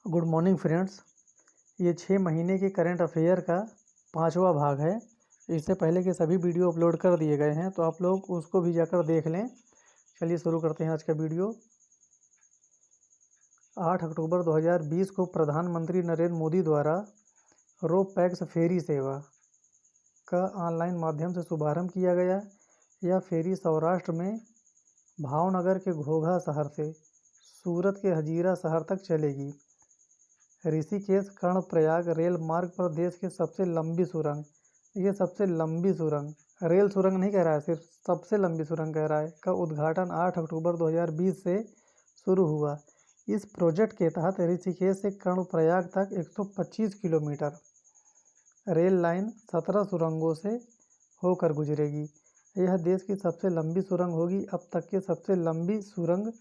Good morning friends. ये 6 महीने के करंट अफेयर का 5वां भाग है। इससे पहले के सभी वीडियो अपलोड कर दिए गए हैं, तो आप लोग उसको भी जाकर देख लें। चलिए शुरू करते हैं आज का वीडियो। 8 अक्टूबर 2020 को प्रधानमंत्री नरेंद्र मोदी द्वारा रो पैक्स फेरी सेवा का ऑनलाइन माध्यम से शुभारंभ किया गया। यह फेरी सौराष्ट्र में भावनगर के घोघा शहर से सूरत के हजीरा शहर तक चलेगी। ऋषिकेश कर्णप्रयाग रेल मार्ग पर देश की सबसे लंबी सुरंग, ये सबसे लंबी सुरंग, रेल सुरंग नहीं कह रहा है, सिर्फ सबसे लंबी सुरंग कह रहा है, का उद्घाटन 8 अक्टूबर 2020 से शुरू हुआ। इस प्रोजेक्ट के तहत ऋषिकेश से कर्णप्रयाग तक 125 किलोमीटर रेल लाइन 17 सुरंगों से होकर गुजरेगी। यह देश की सबसे लंबी सुरंग होगी। अब तक की सबसे लंबी सुरंग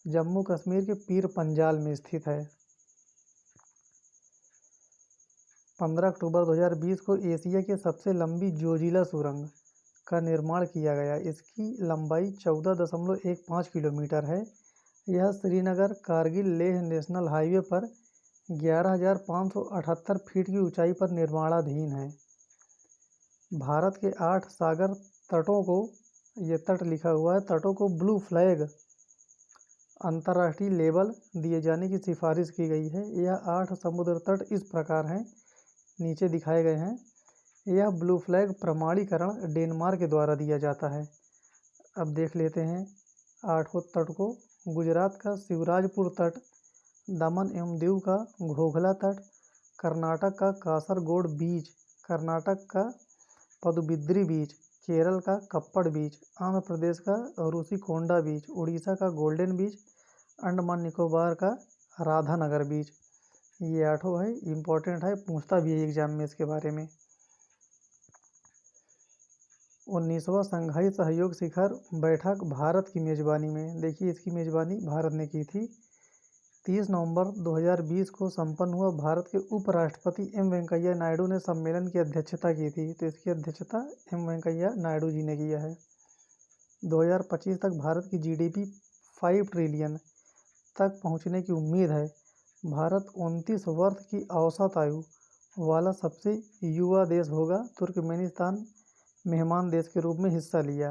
जम्मू कश्मीर के पीर पंजाल में स्थित है। 15 अक्टूबर 2020 को एशिया की सबसे लंबी जोजिला सुरंग का निर्माण किया गया। इसकी लंबाई 14.15 किलोमीटर है। यह श्रीनगर कारगिल लेह नेशनल हाईवे पर 11,578 फीट की ऊंचाई पर निर्माणाधीन है। भारत के 8 सागर तटों को, ये तट लिखा हुआ है, तटों को ब्लू फ्लैग अंतर्राष्ट्रीय लेबल दिए जाने की सिफारिश की गई है। यह 8 समुद्र तट इस प्रकार हैं, नीचे दिखाए गए हैं। यह ब्लू फ्लैग प्रमाणीकरण डेनमार्क के द्वारा दिया जाता है। अब देख लेते हैं 8 तट को। गुजरात का शिवराजपुर तट, दमन एवं दीव का घोघला तट, कर्नाटक का कासरगोड बीच, कर्नाटक का पदुबिद्री बीच, केरल का कप्पड़ बीच, आंध्र प्रदेश का रुषिकोंडा बीच, उड़ीसा का गोल्डन बीच, अंडमान निकोबार का राधानगर बीच। ये 8 है, इम्पोर्टेंट है, पूछता भी है एग्जाम में इसके बारे में। 19वां शंघाई सहयोग शिखर बैठक भारत की मेजबानी में, देखिए इसकी मेजबानी भारत ने की थी। 30 नवंबर 2020 को संपन्न हुआ। भारत के उपराष्ट्रपति एम वेंकैया नायडू ने सम्मेलन की अध्यक्षता की थी, तो इसकी अध्यक्षता एम वेंकैया नायडू जी ने किया है। 2025 तक भारत की जीडीपी 5 ट्रिलियन तक पहुंचने की उम्मीद है। भारत 29 वर्ष की औसत आयु वाला सबसे युवा देश होगा। तुर्कमेनिस्तान मेहमान देश के रूप में हिस्सा लिया।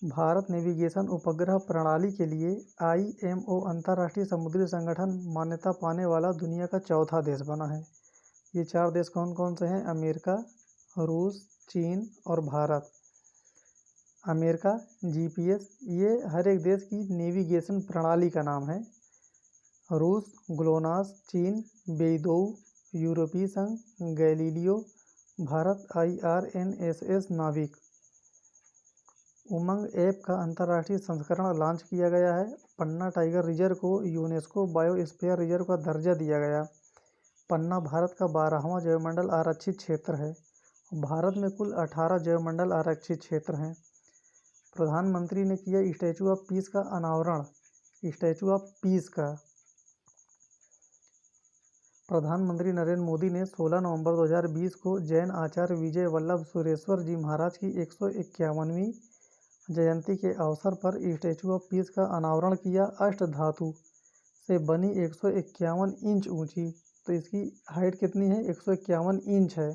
भारत नेविगेशन उपग्रह प्रणाली के लिए IMO अंतर्राष्ट्रीय समुद्री संगठन मान्यता पाने वाला दुनिया का चौथा देश बना है। ये 4 देश कौन कौन से हैं? अमेरिका, रूस, चीन और भारत। अमेरिका GPS, ये हर एक देश की नेविगेशन प्रणाली का नाम है। रूस ग्लोनास, चीन बेइदोउ, यूरोपीय संघ गैलीलियो, भारत IRNSS नाविक। उमंग ऐप का अंतर्राष्ट्रीय संस्करण लॉन्च किया गया है। पन्ना टाइगर रिजर्व को यूनेस्को बायोस्फीयर रिजर्व का दर्जा दिया गया। पन्ना भारत का 12वां जैवमंडल आरक्षित क्षेत्र है। भारत में कुल 18 जैवमंडल आरक्षित क्षेत्र हैं। प्रधानमंत्री ने किया स्टैचू ऑफ पीस का अनावरण। स्टैचू ऑफ पीस का प्रधानमंत्री नरेंद्र मोदी ने 16 नवंबर 2020 को जैन आचार्य विजय वल्लभ सुरेश्वर जी महाराज की 151वीं जयंती के अवसर पर स्टैचू ऑफ पीस का अनावरण किया। अष्ट धातु से बनी 151 इंच ऊंची, तो इसकी हाइट कितनी है? 151 इंच है।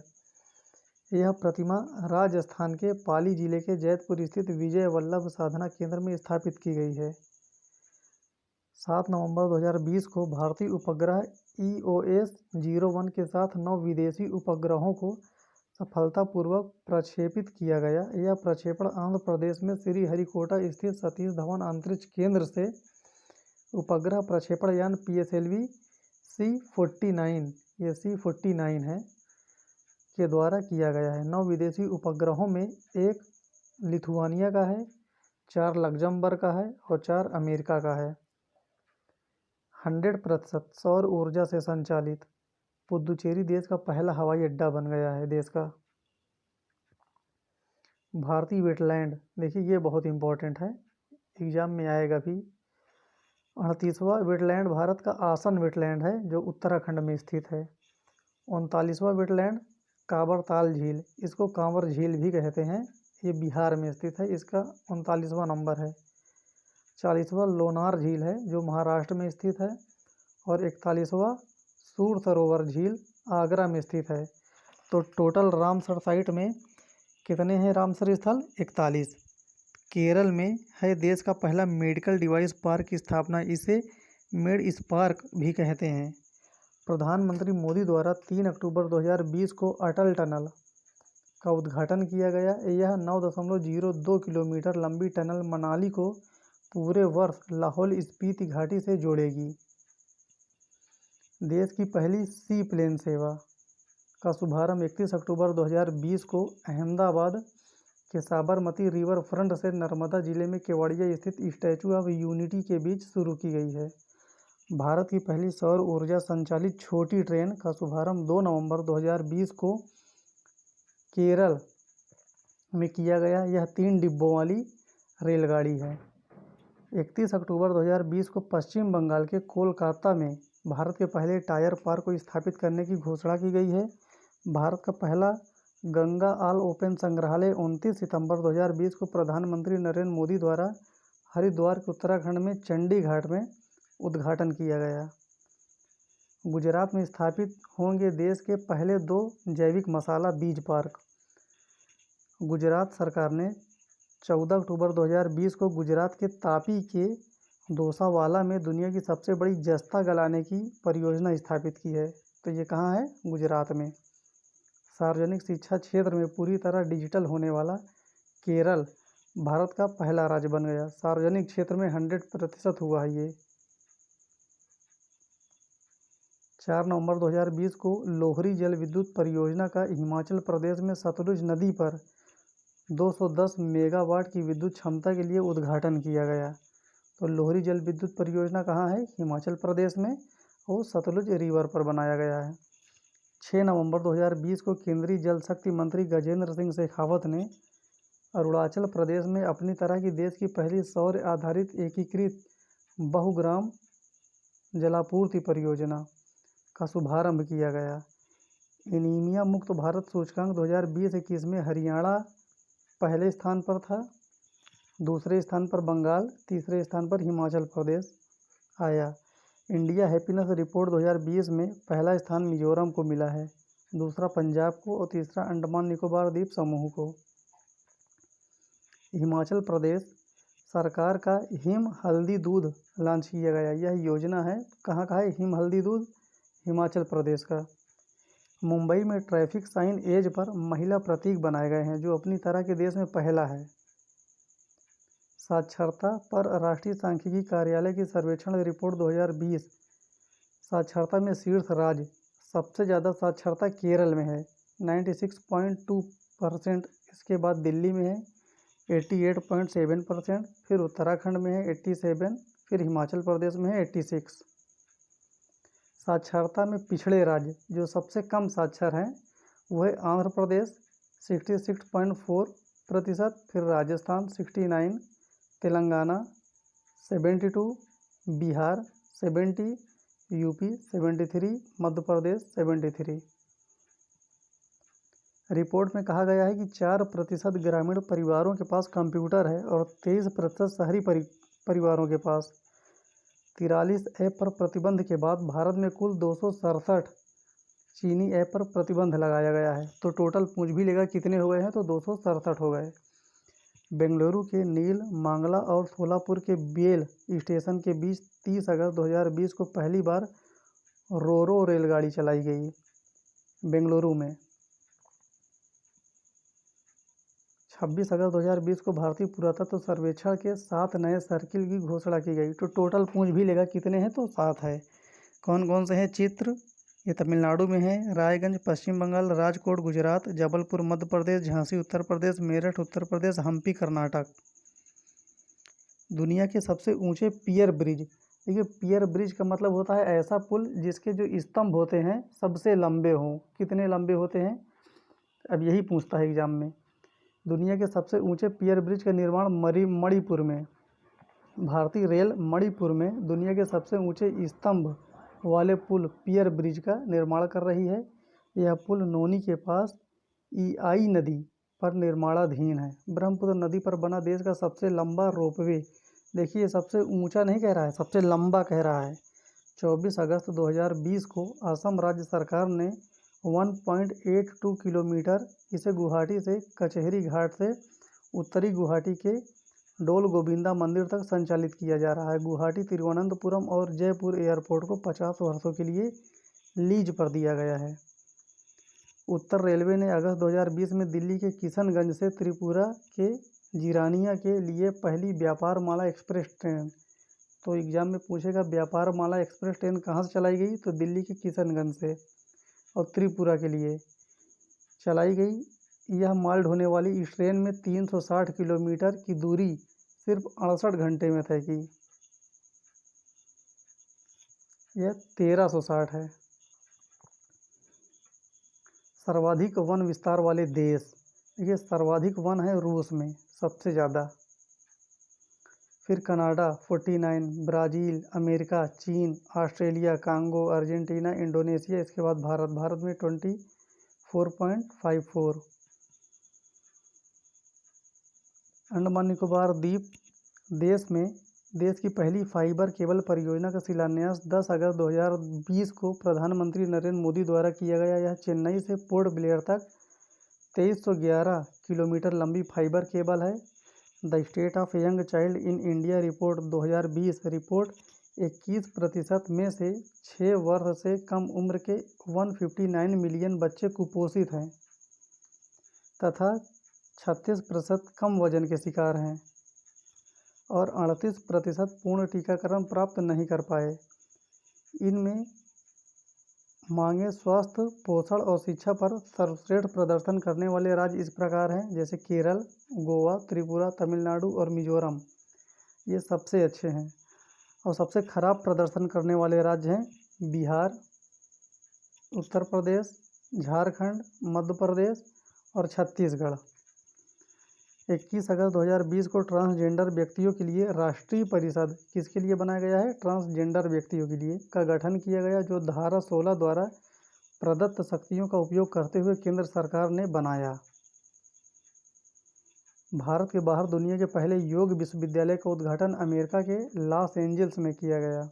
यह प्रतिमा राजस्थान के पाली जिले के जैतपुर स्थित विजय वल्लभ साधना केंद्र में स्थापित की गई है। 7 नवंबर 2020 को भारतीय उपग्रह EOS-01 के साथ 9 विदेशी उपग्रहों को सफलतापूर्वक प्रक्षेपित किया गया। यह प्रक्षेपण आंध्र प्रदेश में श्रीहरिकोटा स्थित सतीश धवन अंतरिक्ष केंद्र से उपग्रह प्रक्षेपण यान PSLV C49, ये C49 है, के द्वारा किया गया है। 9 विदेशी उपग्रहों में 1 लिथुआनिया का है, 4 लग्जमबर्ग का है और 4 अमेरिका का है। 100% सौर ऊर्जा से संचालित पुदुचेरी देश का पहला हवाई अड्डा बन गया है देश का। भारतीय वेटलैंड, देखिए ये बहुत इंपॉर्टेंट है, एग्जाम में आएगा भी। 38वां वेटलैंड भारत का आसन वेटलैंड है, जो उत्तराखंड में स्थित है। 39वां वेटलैंड काबर ताल झील, इसको कांवर झील भी कहते हैं, ये बिहार में स्थित है, इसका 39वां नंबर है। 40वां लोनार झील है, जो महाराष्ट्र में स्थित है। और 41वां सूर सरोवर झील आगरा में स्थित है। तो टोटल रामसर साइट में कितने हैं रामसर स्थल? 41। केरल में है देश का पहला मेडिकल डिवाइस पार्क की स्थापना, इसे मेड स्पार्क भी कहते हैं। प्रधानमंत्री मोदी द्वारा 3 अक्टूबर 2020 को अटल टनल का उद्घाटन किया गया। यह 9.02 किलोमीटर लंबी टनल मनाली को पूरे वर्ष लाहौल स्पीति घाटी से जोड़ेगी। देश की पहली सी प्लेन सेवा का शुभारंभ 31 अक्टूबर 2020 को अहमदाबाद के साबरमती रिवर फ्रंट से नर्मदा जिले में केवड़िया स्थित स्टैचू ऑफ यूनिटी के बीच शुरू की गई है। भारत की पहली सौर ऊर्जा संचालित छोटी ट्रेन का शुभारंभ 2 नवंबर 2020 को केरल में किया गया। यह 3 डिब्बों वाली रेलगाड़ी है। 31 अक्टूबर 2020 को पश्चिम बंगाल के कोलकाता में भारत के पहले टायर पार्क को स्थापित करने की घोषणा की गई है। भारत का पहला गंगा ऑल ओपन संग्रहालय 29 सितंबर 2020 को प्रधानमंत्री नरेंद्र मोदी द्वारा हरिद्वार के उत्तराखंड में चंडी घाट में उद्घाटन किया गया। गुजरात में स्थापित होंगे देश के पहले 2 जैविक मसाला बीज पार्क। गुजरात सरकार ने 14 अक्टूबर 2020 को गुजरात के तापी के दोसावाला में दुनिया की सबसे बड़ी जस्ता गलाने की परियोजना स्थापित की है। तो ये कहाँ है? गुजरात में। सार्वजनिक शिक्षा क्षेत्र में पूरी तरह डिजिटल होने वाला केरल भारत का पहला राज्य बन गया। सार्वजनिक क्षेत्र में 100% हुआ है ये। 4 नवंबर 2020 को लोहरी जल विद्युत परियोजना का हिमाचल प्रदेश में सतलुज नदी पर 210 मेगावाट की विद्युत क्षमता के लिए उद्घाटन किया गया। तो लोहरी जल विद्युत परियोजना कहाँ है? हिमाचल प्रदेश में, और सतलुज रिवर पर बनाया गया है। 6 नवंबर 2020 को केंद्रीय जल शक्ति मंत्री गजेंद्र सिंह शेखावत ने अरुणाचल प्रदेश में अपनी तरह की देश की पहली सौर आधारित एकीकृत बहुग्राम जलापूर्ति परियोजना का शुभारंभ किया गया। एनीमिया मुक्त भारत सूचकांक 2020-21 में हरियाणा पहले स्थान पर था, दूसरे स्थान पर बंगाल, तीसरे स्थान पर हिमाचल प्रदेश आया। इंडिया हैप्पीनेस रिपोर्ट 2020 में पहला स्थान मिजोरम को मिला है, दूसरा पंजाब को और तीसरा अंडमान निकोबार द्वीप समूह को। हिमाचल प्रदेश सरकार का हिम हल्दी दूध लॉन्च किया गया। यह योजना है, कहाँ का है? हिम हल्दी दूध, हिमाचल प्रदेश का। मुंबई में ट्रैफिक साइन एज पर महिला प्रतीक बनाए गए हैं, जो अपनी तरह के देश में पहला है। साक्षरता पर राष्ट्रीय सांख्यिकी कार्यालय की सर्वेक्षण रिपोर्ट 2020 साक्षरता में शीर्ष राज्य, सबसे ज़्यादा साक्षरता केरल में है 96.2%। इसके बाद दिल्ली में है 88.7%, फिर उत्तराखंड में है 87%, फिर हिमाचल प्रदेश में है 86%। साक्षरता में पिछड़े राज्य जो सबसे कम साक्षर हैं वो है आंध्र प्रदेश 66.4%, फिर राजस्थान 69%, तेलंगाना 72%, बिहार 70%, यूपी 73%, मध्य प्रदेश 73%। रिपोर्ट में कहा गया है कि 4% ग्रामीण परिवारों के पास कंप्यूटर है और 23% शहरी परिवारों के पास। 43 ऐप पर प्रतिबंध के बाद भारत में कुल 267 चीनी ऐप पर प्रतिबंध लगाया गया है। तो टोटल पूंछ भी लेगा कितने हो गए हैं? तो 267 हो गए। बेंगलुरु के नील मांगला और सोलापुर के बेल स्टेशन के बीच 30 अगस्त 2020 को पहली बार रोरो रेलगाड़ी चलाई गई बेंगलुरु में। 26 अगस्त 2020 को भारतीय पुरातत्व सर्वेक्षण के 7 नए सर्किल की घोषणा की गई। तो टोटल पूंछ भी लेगा कितने हैं? तो 7 है। कौन कौन से हैं? चित्र, ये तमिलनाडु में है, रायगंज पश्चिम बंगाल, राजकोट गुजरात, जबलपुर मध्य प्रदेश, झांसी उत्तर प्रदेश, मेरठ उत्तर प्रदेश, हम्पी कर्नाटक। दुनिया के सबसे ऊंचे पियर ब्रिज। देखिए, पियर ब्रिज का मतलब होता है ऐसा पुल जिसके जो स्तंभ होते हैं सबसे लंबे हों। कितने लंबे होते हैं? अब यही पूछता है एग्जाम में। दुनिया के सबसे ऊंचे पियर ब्रिज का निर्माण मणिपुर में, भारतीय रेल मणिपुर में दुनिया के सबसे ऊंचे स्तंभ वाले पुल पियर ब्रिज का निर्माण कर रही है। यह पुल नोनी के पास ईआई नदी पर निर्माणाधीन है। ब्रह्मपुत्र नदी पर बना देश का सबसे लंबा रोपवे। देखिए, सबसे ऊंचा नहीं कह रहा है, सबसे लंबा कह रहा है। 24 अगस्त 2020 को असम राज्य सरकार ने 1.82 किलोमीटर इसे गुवाहाटी से कचहरी घाट से उत्तरी गुवाहाटी के डोल गोविंदा मंदिर तक संचालित किया जा रहा है। गुवाहाटी, तिरुवनंतपुरम और जयपुर एयरपोर्ट को 50 वर्षों के लिए लीज पर दिया गया है। उत्तर रेलवे ने अगस्त 2020 में दिल्ली के किशनगंज से त्रिपुरा के जिरानिया के लिए पहली व्यापार माला एक्सप्रेस ट्रेन, तो एग्जाम में पूछेगा व्यापार माला एक्सप्रेस ट्रेन कहाँ से चलाई गई, तो दिल्ली के किशनगंज से और त्रिपुरा के लिए चलाई गई। यह माल ढोने वाली इस ट्रेन में 360 किलोमीटर की दूरी सिर्फ 68 घंटे में तय की। यह 1360 है। सर्वाधिक वन विस्तार वाले देश, ये सर्वाधिक वन है रूस में सबसे ज़्यादा, फिर कनाडा 49, ब्राज़ील, अमेरिका, चीन, ऑस्ट्रेलिया, कांगो, अर्जेंटीना, इंडोनेशिया, इसके बाद भारत में 24.54। अंडमान निकोबार द्वीप देश की पहली फाइबर केबल परियोजना का शिलान्यास 10 अगस्त 2020 को प्रधानमंत्री नरेंद्र मोदी द्वारा किया गया। यह चेन्नई से पोर्ट ब्लेयर तक 2311 किलोमीटर लंबी फाइबर केबल है। The state of young child in India report 2020 report 21% में से 6 वर्ष से कम उम्र के 159 मिलियन बच्चे कुपोषित हैं तथा 36% कम वजन के शिकार हैं और 38% पूर्ण टीकाकरण प्राप्त नहीं कर पाए। इनमें मांगे स्वास्थ्य, पोषण और शिक्षा पर सर्वश्रेष्ठ प्रदर्शन करने वाले राज्य इस प्रकार हैं, जैसे केरल, गोवा, त्रिपुरा, तमिलनाडु और मिजोरम, ये सबसे अच्छे हैं। और सबसे खराब प्रदर्शन करने वाले राज्य हैं बिहार, उत्तर प्रदेश, झारखंड, मध्य प्रदेश और छत्तीसगढ़। 21 अगस्त 2020 को ट्रांसजेंडर व्यक्तियों के लिए राष्ट्रीय परिषद किसके लिए बनाया गया है, ट्रांसजेंडर व्यक्तियों के लिए का गठन किया गया, जो धारा 16 द्वारा प्रदत्त शक्तियों का उपयोग करते हुए केंद्र सरकार ने बनाया। भारत के बाहर दुनिया के पहले योग विश्वविद्यालय का उद्घाटन अमेरिका के लॉस एंजल्स में किया गया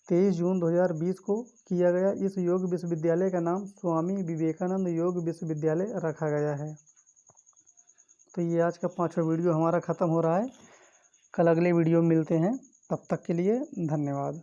23 जून 2020 को किया गया। इस योग विश्वविद्यालय का नाम स्वामी विवेकानंद योग विश्वविद्यालय रखा गया है। तो ये आज का 5वां वीडियो हमारा ख़त्म हो रहा है। कल अगले वीडियो में मिलते हैं, तब तक के लिए धन्यवाद।